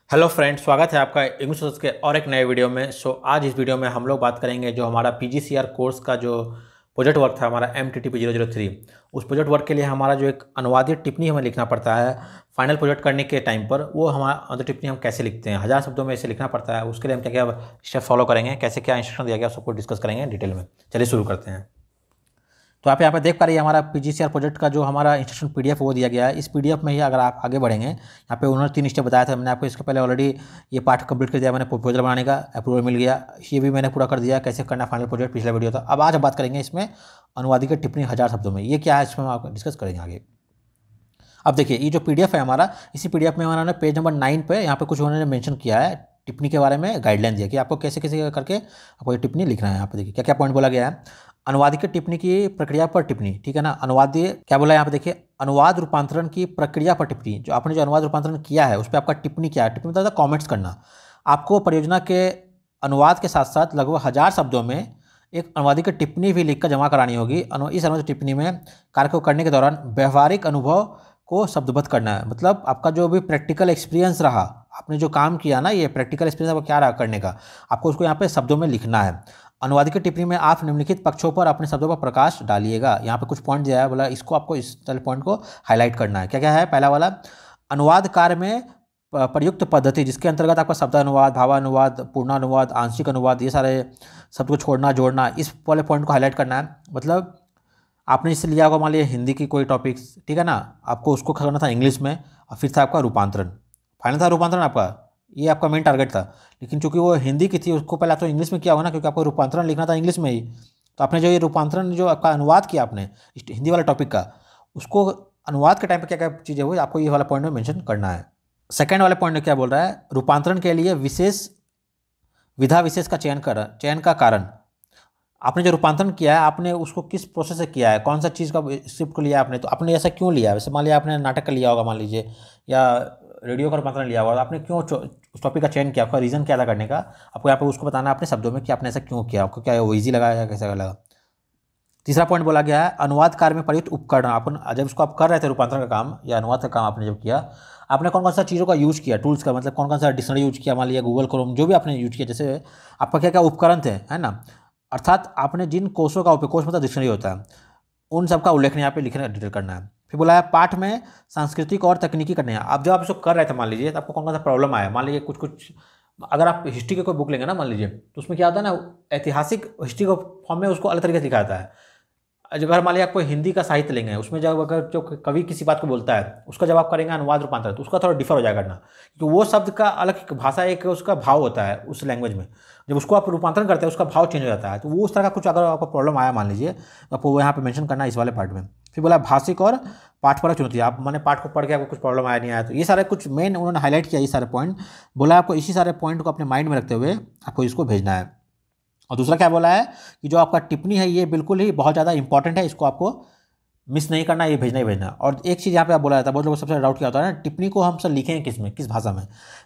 Hello friends, स्वागत है आपका इंग्लिश कोर्स के और एक नए वीडियो में। आज इस वीडियो में हम लोग बात करेंगे जो हमारा पीजीसीआर कोर्स का जो प्रोजेक्ट वर्क था हमारा MTTP 003। उस प्रोजेक्ट वर्क के लिए हमारा जो एक अनुवादित टिप्पणी हमें लिखना पड़ता है फाइनल प्रोजेक्ट करने के टाइम पर, वो हमारा अनुवादित टिप्पणी हम कैसे लिखते हैं, 1000 शब्दों में इसे लिखना पड़ता है। उसके लिए हम क्या क्या स्टेप फॉलो करेंगे, कैसे क्या इंस्ट्रक्शन दिया गया, सबको डिस्कस करेंगे डिटेल में। चलिए शुरू करते हैं। तो आप यहाँ पे देख पा रही है हमारा पीजीसीआर प्रोजेक्ट का जो हमारा इंस्ट्रक्शन पीडीएफ वो दिया गया है। इस पीडीएफ में ही अगर आप आगे बढ़ेंगे, यहाँ पे उन्होंने 3 स्टेप बताया था। मैंने आपको इसके पहले ऑलरेडी ये पार्ट कंप्लीट कर दिया। मैंने प्रपोजल बनाने का अप्रूवल मिल गया, ये भी मैंने पूरा कर दिया। कैसे करना फाइनल प्रोजेक्ट पिछला वीडियो था। अब आज हम बात करेंगे इसमें अनुवादित टिप्पणी 1000 शब्दों में, ये क्या है इसमें हम आप डिस्कस करेंगे आगे। अब देखिए ये जो पीडीएफ है हमारा, इसी पीडीएफ में उन्होंने पेज नंबर 9 पे यहाँ पे कुछ उन्होंने मेंशन किया है टिप्पणी के बारे में, गाइडलाइन दिया कि आपको कैसे कैसे करके आपको ये टिप्पणी लिखना है। यहाँ पे देखिए क्या क्या पॉइंट बोला गया है। अनुवादित टिप्पणी की प्रक्रिया पर टिप्पणी, ठीक है ना। अनुवादीय क्या बोला है यहाँ पे देखिए, अनुवाद रूपांतरण की प्रक्रिया पर टिप्पणी। जो आपने जो अनुवाद रूपांतरण किया है उस पर आपका टिप्पणी क्या है। टिप्पणी मतलब कॉमेंट्स करना। आपको परियोजना के अनुवाद के साथ साथ लगभग 1000 शब्दों में एक अनुवादित की टिप्पणी भी लिखकर जमा करानी होगी। इस अनुवादित टिप्पणी में कार्य को करने के दौरान व्यवहारिक अनुभव को शब्दबद्ध करना है। मतलब आपका जो भी प्रैक्टिकल एक्सपीरियंस रहा, आपने जो काम किया ना, ये प्रैक्टिकल एक्सपीरियंस आपको क्या रहा करने का, आपको उसको यहाँ पे शब्दों में लिखना है। अनुवादित की टिप्पणी में आप निम्नलिखित पक्षों पर अपने शब्दों पर प्रकाश डालिएगा। यहाँ पे कुछ पॉइंट दिया है, बोला इसको आपको इस तरह पॉइंट को हाईलाइट करना है। क्या क्या है। पहला वाला, अनुवाद कार्य में प्रयुक्त पद्धति, जिसके अंतर्गत आपका शब्दानुवाद, भावानुवाद, पूर्णानुवाद, आंशिक अनुवाद, ये सारे शब्द को छोड़ना जोड़ना, इस वाले पॉइंट को हाईलाइट करना है। मतलब आपने इससे लिया होगा मान लीजिए हिंदी की कोई टॉपिक्स, ठीक है ना, आपको उसको करना था इंग्लिश में, और फिर था आपका रूपांतरण। फाइनल था रूपांतरण आपका, ये आपका मेन टारगेट था। लेकिन चूंकि वो हिंदी की थी, उसको पहले तो इंग्लिश में किया होगा ना, क्योंकि आपको रूपांतरण लिखना था इंग्लिश में ही। तो आपने जो ये रूपांतरण जो आपका अनुवाद किया आपने हिंदी वाले टॉपिक का, उसको अनुवाद के टाइम पर क्या क्या चीज़ें हुई आपको ये वाला पॉइंट में मेंशन करना है। सेकेंड वाले पॉइंट में क्या बोल रहा है, रूपांतरण के लिए विशेष विधा विशेष का चयन का कारण। आपने जो रूपांतरण किया है, आपने उसको किस प्रोसेस से किया है, कौन सा चीज़ का स्क्रिप्ट को लिया आपने, तो आपने ऐसा क्यों लिया। वैसे मान लिया आपने नाटक का लिया होगा मान लीजिए, या रेडियो का रूपांतरण लिया होगा, आपने क्यों उस टॉपिक का चयन किया, आपका रीज़न क्या था करने का, आपको यहाँ पे उसको बताना है अपने शब्दों में कि आपने ऐसा क्यों किया, आपको क्या वो ईजी लगा या कैसा लगा। तीसरा पॉइंट बोला गया है, अनुवाद कार्य में प्रयुक्त उपकरण। अपन जब उसको आप कर रहे थे रूपांतरण का काम या अनुवाद का काम आपने जब किया, आपने कौन कौन सा चीज़ों का यूज़ किया, टूल्स का, मतलब कौन कौन सा डिक्शनरी यूज किया, मान लिया गूगल क्रोम, जो भी आपने यूज किया, जैसे आपका क्या क्या उपकरण थे, है ना। अर्थात आपने जिन कोर्सों का उपयोग, कोर्स मतलब डिक्शनरी होता है, उन सब का उल्लेख यहाँ पे लिखना डिटेल करना है। फिर बोला है पाठ में सांस्कृतिक और तकनीकी करने हैं। आप जब आप इसको कर रहे थे मान लीजिए, तो आपको कौन कौन सा प्रॉब्लम आया। मान लीजिए कुछ कुछ, अगर आप हिस्ट्री के कोई बुक लेंगे ना मान लीजिए, तो उसमें क्या होता है ना, ऐतिहासिक हिस्ट्री को फॉर्म में उसको अलग तरीके से दिखाता है। अगर मान लिया आप कोई हिंदी का साहित्य लेंगे, उसमें जब अगर जो कवि किसी बात को बोलता है, उसका जब आप करेंगे अनुवाद रूपांतर, तो उसका थोड़ा डिफर हो जाएगा ना, क्योंकि वो शब्द का अलग भाषा, एक उसका भाव होता है उस लैंग्वेज में। जब उसको आप रूपांतरण करते हैं, उसका भाव चेंज हो जाता है। तो वो उस तरह का कुछ अगर आपको प्रॉब्लम आया मान लीजिए, तो आपको वो यहाँ पे मेंशन करना है इस वाले पार्ट में। फिर बोला भाषिक और पाठपरक चुनौती। आप मैंने पाठ को पढ़ के आपको कुछ प्रॉब्लम आया नहीं आया, तो ये सारे कुछ मेन उन्होंने हाईलाइट किया, ये सारे पॉइंट। बोला आपको इसी सारे पॉइंट को अपने माइंड में रखते हुए आपको इसको भेजना है। और दूसरा क्या बोला है कि जो आपका टिप्पणी है ये बिल्कुल ही बहुत ज़्यादा इंपॉर्टेंट है, इसको आपको मिस नहीं करना, ये भेजना ही भेजना। और एक चीज़ यहाँ पे आप बोला जाता है, बहुत लोगों को सबसे डाउट क्या होता है ना, टिप्पणी को हम सब लिखें किस में, किस भाषा में।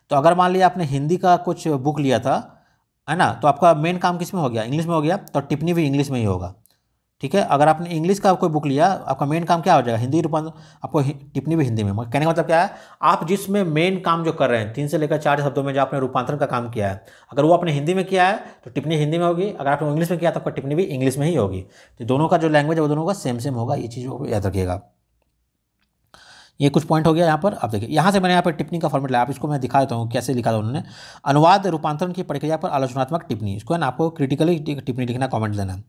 तो अगर मान लिया आपने हिंदी का कुछ बुक लिया था, है ना, तो आपका मेन काम किस में हो गया, इंग्लिश में हो गया, तो टिप्पणी भी इंग्लिश में ही होगा, ठीक है। अगर आपने इंग्लिश का कोई बुक लिया, आपका मेन काम क्या हो जाएगा, हिंदी रूपांतर, आपको टिप्पणी भी हिंदी में। कहने का मतलब क्या है, आप जिसमें मेन काम जो कर रहे हैं 3 से लेकर 4 शब्दों में जो आपने रूपांतरण का काम किया है, अगर वो आपने हिंदी में किया है तो टिप्पणी हिंदी में होगी, अगर आपने इंग्लिश में किया तो आपका टिप्पणी भी इंग्लिश में ही होगी। तो दोनों का जो लैंग्वेज है वो दोनों का सेम सेम होगा, ये चीज़ को याद रखिएगा। ये कुछ पॉइंट हो गया यहाँ पर। आप देखिए यहाँ से मैंने यहाँ पर टिप्पणी का फॉर्मेट लाया, आप इसको मैं दिखा देता हूँ कैसे लिखा था उन्होंने। अनुवाद रूपांतरण की प्रक्रिया पर आलोचनात्मक टिप्पणी, इसको है ना आपको क्रिटिकली टिप्पणी लिखना, कमेंट देना है।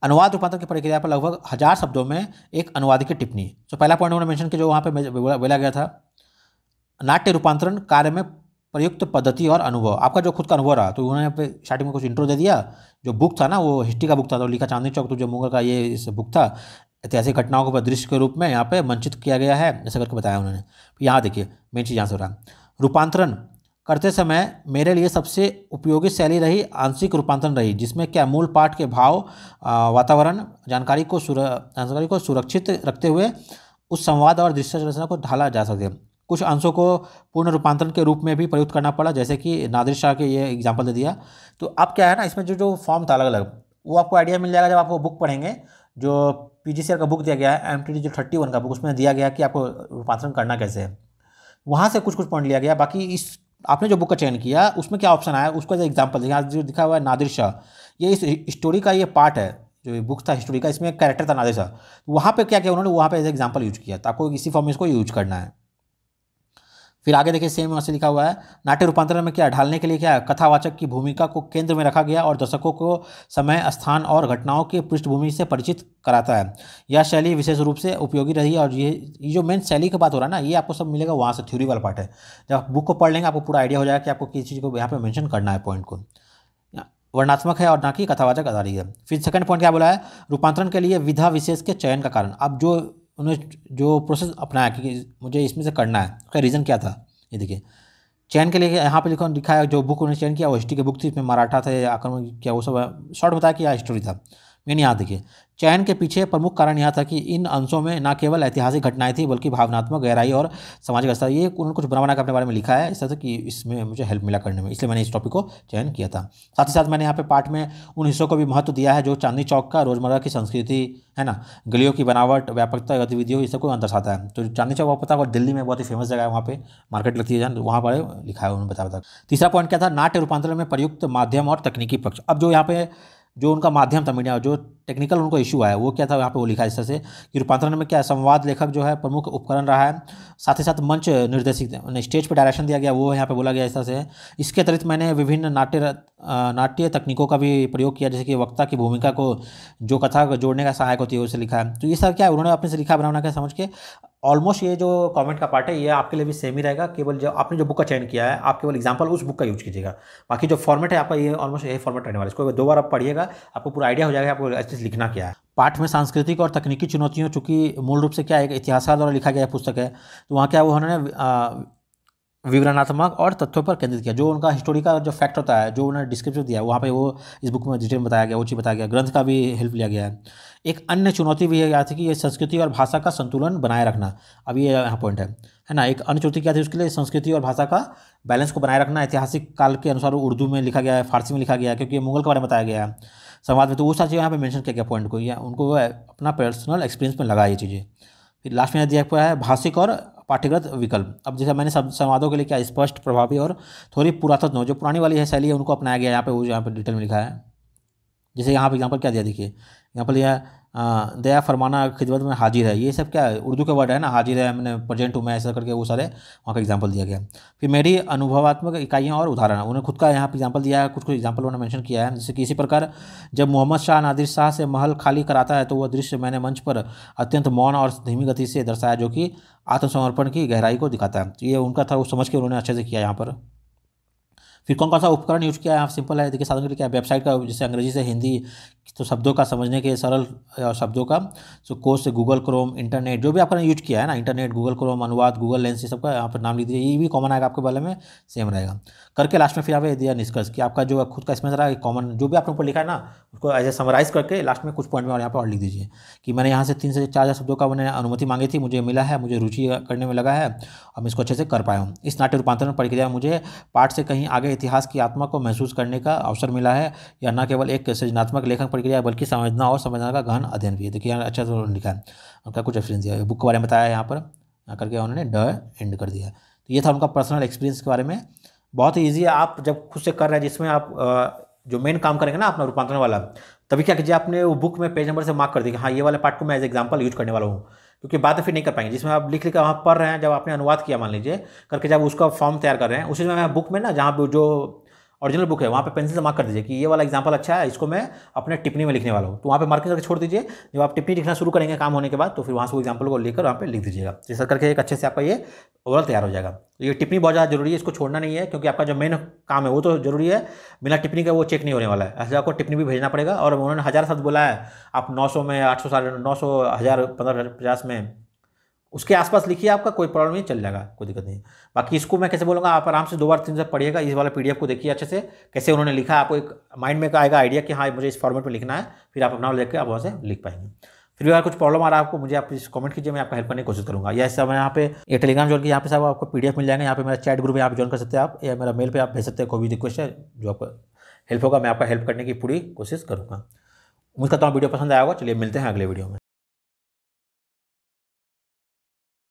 अनुवाद रूपांतरण की प्रक्रिया पर लगभग 1000 शब्दों में एक अनुवादिक की टिप्पणी। तो पहला पॉइंट उन्होंने मेंशन किया जो वहाँ पे बोला गया था, नाट्य रूपांतरण कार्य में प्रयुक्त पद्धति और अनुभव। आपका जो खुद का अनुभव रहा, तो उन्होंने यहाँ पे स्टार्टिंग में कुछ इंट्रो दे दिया। जो बुक था ना, वो हिस्ट्री का बुक था, तो लिखा चांदनी चौक तो जो मुगल का ये इस बुक था, ऐतिहासिक घटनाओं को दृश्य के रूप में यहाँ पे मंचित किया गया है, ऐसा करके बताया उन्होंने। फिर यहाँ देखिए मेन चीज़ यहाँ से हो रहा, रूपांतरण करते समय मेरे लिए सबसे उपयोगी शैली रही आंशिक रूपांतरण रही, जिसमें क्या मूल पाठ के भाव, वातावरण, जानकारी को सुरक्षित रखते हुए उस संवाद और दृश्य संरचना को ढाला जा सके। कुछ अंशों को पूर्ण रूपांतरण के रूप में भी प्रयुक्त करना पड़ा, जैसे कि नादिर शाह के ये एग्जाम्पल दे दिया। तो अब क्या है ना, इसमें जो जो फॉर्म था अलग अलग, वो आपको आइडिया मिल जाएगा जब आप वो बुक पढ़ेंगे। जो पीजीसीआर का बुक दिया गया है, MTT जो 31 का बुक, उसमें दिया गया कि आपको रूपांतरण करना कैसे है, वहाँ से कुछ कुछ पॉइंट लिया गया। बाकी इस आपने जो बुक का चयन किया उसमें क्या ऑप्शन आया उसको एज एग्जाम्पल, यहाँ जो दिखा हुआ है नादिर शाह, ये इस स्टोरी का ये पार्ट है, जो बुक था हिस्टोरी का, इसमें एक कैरेक्टर था नादिर शाह। तो वहाँ पे क्या किया उन्होंने, वहाँ पे एज एग्जाम्पल यूज किया, तो आपको इसी फॉर्म में इसको यूज करना है। फिर आगे देखिए सेम वहाँ से लिखा हुआ है, नाट्य रूपांतरण में क्या ढालने के लिए क्या कथावाचक की भूमिका को केंद्र में रखा गया और दर्शकों को समय, स्थान और घटनाओं की पृष्ठभूमि से परिचित कराता है। यह शैली विशेष रूप से उपयोगी रही है, और ये जो मेन शैली की बात हो रहा है ना, ये आपको सब मिलेगा वहाँ से, थ्योरी वाला पार्ट है। जब आप बुक को पढ़ लेंगे आपको पूरा आइडिया हो जाएगा कि आपको किस चीज़ को यहाँ पर मैंशन करना है, पॉइंट को वर्णात्मक है और ना कि कथावाचक आधारित है। फिर सेकंड पॉइंट क्या बोला है, रूपांतरण के लिए विधा विशेष के चयन का कारण। अब जो उन्होंने जो प्रोसेस अपनाया कि मुझे इसमें से करना है, उसका रीज़न क्या था, ये देखिए। चयन के लिए यहाँ पे लिखा है, जो बुक उन्होंने चयन किया वो हिस्ट्री की बुक थी, इसमें मराठा थे आक्रमण किया, वो सब शॉर्ट बताया कि यह हिस्ट्री था। मेन यहाँ देखिए, चयन के पीछे प्रमुख कारण यह था कि इन अंशों में न केवल ऐतिहासिक घटनाएं थी बल्कि भावनात्मक गहराई और सामाजिक स्तर, ये उन्होंने कुछ बना के अपने बारे में लिखा है इस तरह से कि इसमें मुझे हेल्प मिला करने में, इसलिए मैंने इस टॉपिक को चयन किया था। साथ ही साथ मैंने यहाँ पे पार्ट में उन हिस्सों को भी महत्व दिया है जो चांदनी चौक का रोजमर्रा की संस्कृति है ना, गलियों की बनावट, व्यापकता, गतिविधियों, ये सब को दर्शाता है। तो चांदनी चौक आपको पता है दिल्ली में बहुत ही फेमस जगह है, वहाँ पे मार्केट लगती है, वहाँ पर लिखा है उन्होंने बता। तीसरा पॉइंट क्या था, नाट्य रूपांतरण में प्रयुक्त माध्यम और तकनीकी पक्ष। अब जो यहाँ पे जो उनका माध्यम था मीडिया, जो टेक्निकल उनको इशू आया वो क्या था, यहाँ पे वो लिखा है इस तरह से कि रूपांतरण में क्या संवाद लेखक जो है प्रमुख उपकरण रहा है, साथ ही साथ मंच निर्देशित स्टेज पे डायरेक्शन दिया गया, वो यहाँ पे बोला गया इस तरह से। इसके अतिरिक्त मैंने विभिन्न नाट्य तकनीकों का भी प्रयोग किया, जैसे कि वक्ता की भूमिका को जो कथा को जोड़ने का सहायक होती है उसे लिखा है। तो ये सब क्या है उन्होंने अपने से लिखा बनाना क्या समझ के। ऑलमोस्ट ये जो कमेंट का पार्ट है ये आपके लिए भी सेम ही रहेगा, केवल जो आपने जो बुक का चयन किया है आप केवल एग्जांपल उस बुक का यूज कीजिएगा, बाकी जो फॉर्मेट है आपका ये ऑलमोस्ट यही फॉर्मेट रहने वाला है। इसको दो बार आप पढ़िएगा आपको पूरा आइडिया हो जाएगा आपको अच्छे से लिखना क्या है। पाठ में सांस्कृतिक और तकनीकी चुनौतियों, चूंकि मूल रूप से क्या है इतिहासकार द्वारा लिखा गया पुस्तक है, तो वहाँ क्या उन्होंने विवरणात्मक और तथ्यों पर केंद्रित किया, जो उनका हिस्टोरी का जो फैक्ट होता है, जो उन्होंने डिस्क्रिप्शन दिया वहाँ पे वो इस बुक में डिटेल में बताया गया, वो चीज़ बताया गया, ग्रंथ का भी हेल्प लिया गया है। एक अन्य चुनौती भी है थी कि ये संस्कृति और भाषा का संतुलन बनाए रखना। अब ये यहाँ पॉइंट है ना, एक अन्य चुनौती क्या थी उसके लिए, संस्कृति और भाषा का बैलेंस को बनाए रखना। ऐतिहासिक काल के अनुसार उर्दू में लिखा गया है, फारसी में लिखा गया है, क्योंकि मुगल के बारे में बताया गया है संवाद में, तो वो सारी चीज़ें यहाँ पे मेंशन किया गया पॉइंट को, या उनको अपना पर्सनल एक्सपीरियंस में लगा ये चीज़ें। फिर लास्ट में दिया हुआ है भाषिक और पाठ्यगत विकल्प। अब जैसे मैंने संवादों के लिए क्या स्पष्ट, प्रभावी और थोड़ी पुरातत्व, जो पुरानी वाली है शैली है उनको अपनाया गया, यहाँ पे वो यहाँ पे डिटेल में लिखा है। जैसे यहाँ पे एग्जाम्पल क्या दिया देखिए, यहाँ पर यह दया फरमाना खिदमत में हाजिर है, ये सब क्या है उर्दू के वर्ड है ना, हाजिर है, मैंने प्रेजेंट हूँ मैं, ऐसा करके वो सारे वहाँ का एग्जाम्पल दिया गया। फिर मेरी अनुभवात्मक इकाइयाँ और उदाहरण, उन्होंने खुद का यहाँ पे एग्जाम्पल दिया है, कुछ एग्जाम्पल उन्होंने मेंशन किया है। जैसे कि इसी प्रकार जब मोहम्मद शाह नादिर शाह से महल खाली कराता है तो वह दृश्य मैंने मंच पर अत्यंत मौन और धीमी गति से दर्शाया, जो कि आत्मसमर्पण की गहराई को दिखाता है। तो ये उनका था, वो समझ के उन्होंने अच्छे से किया यहाँ पर। फिर कौन कौन सा उपकरण यूज किया है, आप सिंपल है देखिए, साधन के लिए क्या वेबसाइट का, जैसे अंग्रेजी से हिंदी तो शब्दों का समझने के सरल शब्दों का सो कोर्स से गूगल क्रोम, इंटरनेट, जो भी आपने यूज किया है ना, इंटरनेट, गूगल क्रोम, अनुवाद, गूगल लेंस, ये सबका यहाँ पर नाम लिख दीजिए, ये भी कॉमन आएगा आपके बारे में, सेम रहेगा करके। लास्ट में फिर आप दिया निष्कर्ष कि आपका जो खुद का इसमें रहा कॉमन, जो भी आपने ऊपर लिखा है ना उसको एज ए समराइज करके लास्ट में कुछ पॉइंट में और यहाँ पर और लिख दीजिए कि मैंने यहाँ से 3 से 4 शब्दों का मैंने अनुमति मांगी थी, मुझे मिला है, मुझे रुचि करने में लगा है और मैं इसको अच्छे से कर पाया हूँ। इस नाट्य रूपांतरण प्रक्रिया में मुझे पाठ से कहीं आगे इतिहास की आत्मा को महसूस करने का अवसर मिला है, या न केवल एक सृजनात्मक लेखन प्रक्रिया बल्कि समझना और समझना का गहन अध्ययन भी है। देखिए यहाँ अच्छा से लिखा है, उनका कुछ रेफरेंस दिया है, बुक के बारे में बताया यहाँ पर करके उन्होंने एंड कर दिया। तो ये था उनका पर्सनल एक्सपीरियंस के बारे में, बहुत ही ईजी है। आप जब खुद से कर रहे हैं, जिसमें आप जो मेन काम करेंगे ना अपना रूपांतरण वाला, तभी क्या कीजिए आपने वो बुक में पेज नंबर से मार्क कर दिया, हाँ ये वाले पार्ट को मैं एज एग्जाम्पल यूज करने वाला हूँ, क्योंकि बात फिर नहीं कर पाएंगे। जिसमें आप लिख वहाँ पढ़ रहे हैं, जब आपने अनुवाद किया मान लीजिए करके, जब उसका फॉर्म तैयार कर रहे हैं, उसी में बुक में ना जहाँ पर जो ओरिजिनल बुक है वहाँ पे पेंसिल से मार्क कर दीजिए कि ये वाला एग्जांपल अच्छा है, इसको मैं अपने टिप्पणी में लिखने वाला हूँ, तो वहाँ पे मार्किंग करके छोड़ दीजिए। जब आप टिप्पणी लिखना शुरू करेंगे काम होने के बाद, तो फिर वहाँ से वो एग्जांपल को लेकर वहाँ पे लिख दीजिएगा, जैसा करके एक अच्छे से आपका ये ओवरऑल तैयार हो जाएगा। तो ये टिप्पणी बहुत ज़्यादा जरूरी है, इसको छोड़ना नहीं है, क्योंकि आपका जो मेन काम है वो तो जरूरी है, बिना टिप्पणी का वो चेक नहीं होने वाला है, ऐसे आपको टिप्पणी भी भेजना पड़ेगा। और उन्होंने 1000 शब्द बोला है, आप 900 में, 800, 900, 1000, 1550 में उसके आसपास लिखिए, आपका कोई प्रॉब्लम नहीं, चल जाएगा, कोई दिक्कत नहीं। बाकी इसको मैं कैसे बोलूँगा, आप आराम से 2 बार 3 बार पढ़िएगा, इस वाला पीडीएफ को देखिए अच्छे से कैसे उन्होंने लिखा है, आपको एक माइंड में आएगा आइडिया कि हाँ मुझे इस फॉर्मेट में लिखना है, फिर आप अपना लेकर आप वहाँ से लिख पाएंगे। फिर भी अगर कुछ प्रॉब्लम आ रहा है आपको, मुझे आप प्लीज़ कमेंट कीजिए, मैं आपका हेल्प करने की कोशिश करूँगा। या सब मैं यहाँ पे ये टेलीग्राम ज्वाइन की, यहाँ पे सब आपको पीडीएफ मिल जाएंगे, यहाँ पे मेरा चैट ग्रुप है, यहाँ पे ज्वाइन कर सकते हैं आप, या मेरा मेल पे आप भेज सकते हैं, कोई भी रिक्वेस्ट है जो आपको हेल्प होगा, मैं आपका हेल्प करने की पूरी कोशिश करूँगा। उम्मीद करता हूँ वीडियो पसंद आया होगा। चलिए मिलते हैं अगले वीडियो में।